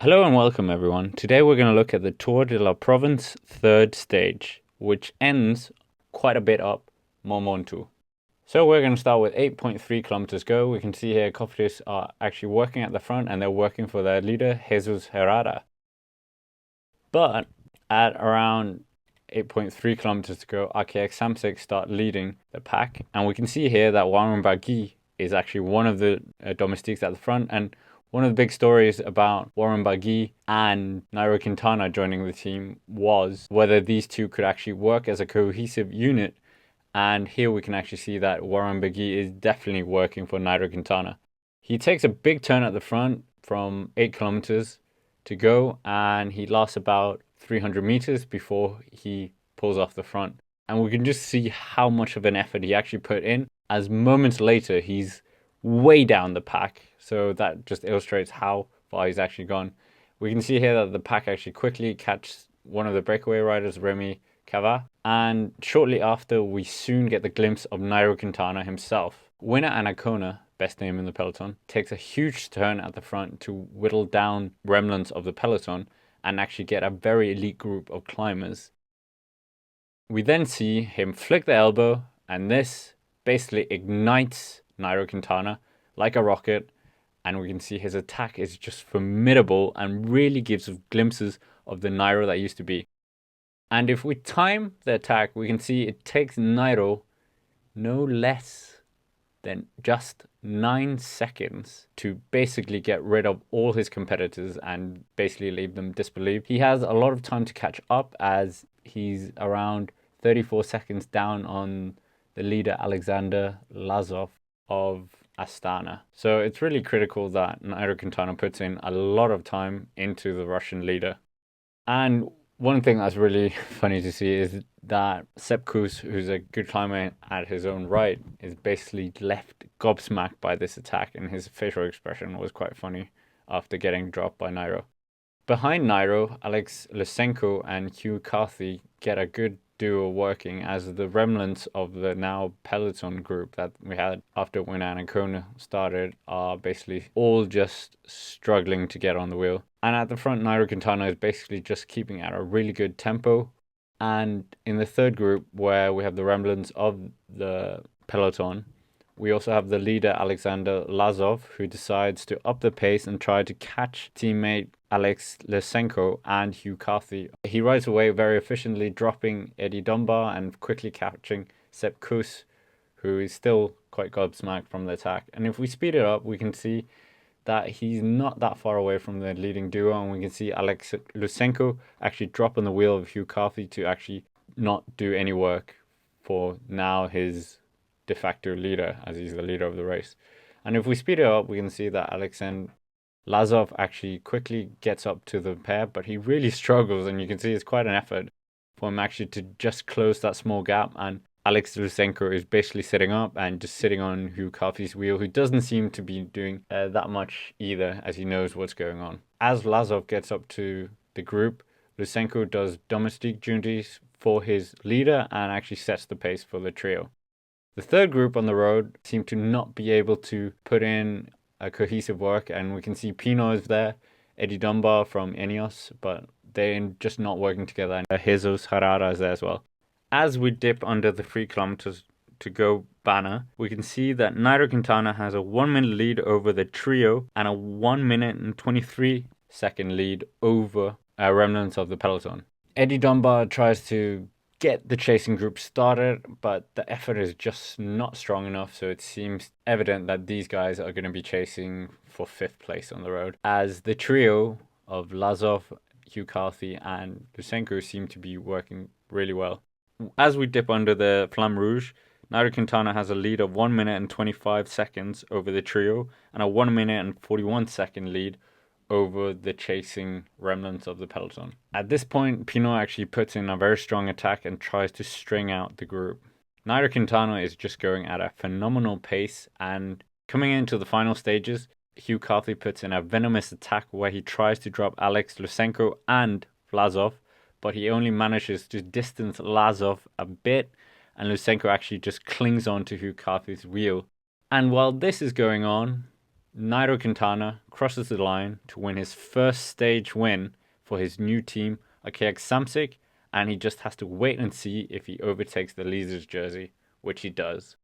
Hello and welcome everyone. Today we're going to look at the Tour de la Provence third stage, which ends quite a bit up Mont Ventoux. So we're going to start with 8.3 kilometers go. We can see here Cofidis are actually working at the front and they're working for their leader, Jesus Herrada. But at around 8.3 kilometers to go, RKX Samsic start leading the pack. And we can see here that Warren Barguil is actually one of the domestiques at the front. And one of the big stories about Warren Barguil and Nairo Quintana joining the team was whether these two could actually work as a cohesive unit. And here we can actually see that Warren Barguil is definitely working for Nairo Quintana. He takes a big turn at the front from 8 kilometers to go, and he lasts about 300 meters before he pulls off the front. And we can just see how much of an effort he actually put in, as moments later he's way down the pack. So that just illustrates how far he's actually gone. We can see here that the pack actually quickly catches one of the breakaway riders, Remy Cava, and shortly after we soon get the glimpse of Nairo Quintana himself. Winner Anacona, best name in the peloton, takes a huge turn at the front to whittle down remnants of the peloton and actually get a very elite group of climbers. We then see him flick the elbow, and this basically ignites Nairo Quintana like a rocket, and we can see his attack is just formidable and really gives us glimpses of the Nairo that used to be. And if we time the attack, we can see it takes Nairo no less than just 9 seconds to basically get rid of all his competitors and basically leave them disbelieved. He has a lot of time to catch up, as he's around 34 seconds down on the leader Alexander Lazov of Astana. So it's really critical that Nairo Quintana puts in a lot of time into the Russian leader. And one thing that's really funny to see is that Sepp Kuss, who's a good climber at his own right, is basically left gobsmacked by this attack, and his facial expression was quite funny after getting dropped by Nairo. Behind Nairo, Alex Lysenko and Hugh Carthy get a good duo working, as the remnants of the now peloton group that we had after Winner Anacona started are basically all just struggling to get on the wheel. And at the front, Nairo Quintana is basically just keeping at a really good tempo. And in the third group, where we have the remnants of the peloton, we also have the leader Alexander Lazov, who decides to up the pace and try to catch teammate Alex Lysenko and Hugh Carthy. He rides away very efficiently, dropping Eddie Dunbar and quickly catching Sepp Kuss, who is still quite gobsmacked from the attack. And if we speed it up, we can see that he's not that far away from the leading duo, and we can see Alex Lysenko actually drop on the wheel of Hugh Carthy to actually not do any work for now his de facto leader, as he's the leader of the race. And if we speed it up, we can see that Alexander Lazov actually quickly gets up to the pair, but he really struggles, and you can see it's quite an effort for him actually to just close that small gap. And Alex Lysenko is basically sitting up and just sitting on Hugh Carthy's wheel, who doesn't seem to be doing that much either, as he knows what's going on. As Lazov gets up to the group, Lysenko does domestique duties for his leader and actually sets the pace for the trio. The third group on the road seem to not be able to put in a cohesive work, and we can see Pinot is there, Eddie Dunbar from Ineos, but they're just not working together, and Jesus Herrada is there as well. As we dip under the 3 kilometers to go banner, we can see that Nairo Quintana has a 1 minute lead over the trio and a 1 minute and 23 second lead over remnants of the peloton. Eddie Dunbar tries to get the chasing group started, but the effort is just not strong enough, so it seems evident that these guys are going to be chasing for 5th place on the road, as the trio of Lazov, Hugh Carthy and Lysenko seem to be working really well. As we dip under the Flamme Rouge, Nairo Quintana has a lead of 1 minute and 25 seconds over the trio and a 1 minute and 41 second lead over the chasing remnants of the peloton. At this point, Pinot actually puts in a very strong attack and tries to string out the group. Nairo Quintana is just going at a phenomenal pace, and coming into the final stages, Hugh Carthy puts in a venomous attack where he tries to drop Alex Lysenko and Vlasov, but he only manages to distance Lazov a bit, and Lysenko actually just clings on to Hugh Carthy's wheel. And while this is going on, Nairo Quintana crosses the line to win his first stage win for his new team, Achaea Samsic, and he just has to wait and see if he overtakes the leader's jersey, which he does.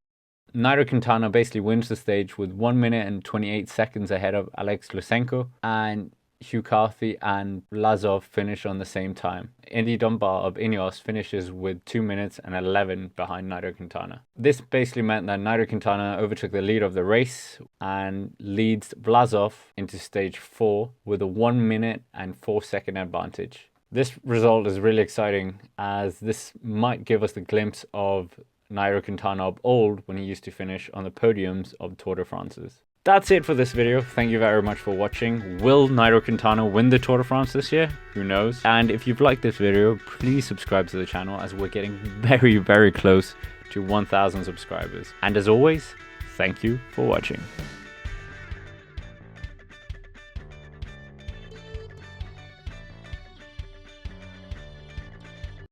Nairo Quintana basically wins the stage with 1 minute and 28 seconds ahead of Alex Lusenko, and Hugh Carthy and Vlasov finish on the same time. Indy Dunbar of Ineos finishes with 2 minutes and 11 behind Nairo Quintana. This basically meant that Nairo Quintana overtook the lead of the race and leads Vlasov into stage 4 with a 1 minute and 4 second advantage. This result is really exciting, as this might give us a glimpse of Nairo Quintana of old when he used to finish on the podiums of Tour de France's. That's it for this video. Thank you very much for watching. Will Nairo Quintana win the Tour de France this year? Who knows? And if you've liked this video, please subscribe to the channel, as we're getting very, very close to 1,000 subscribers. And as always, thank you for watching.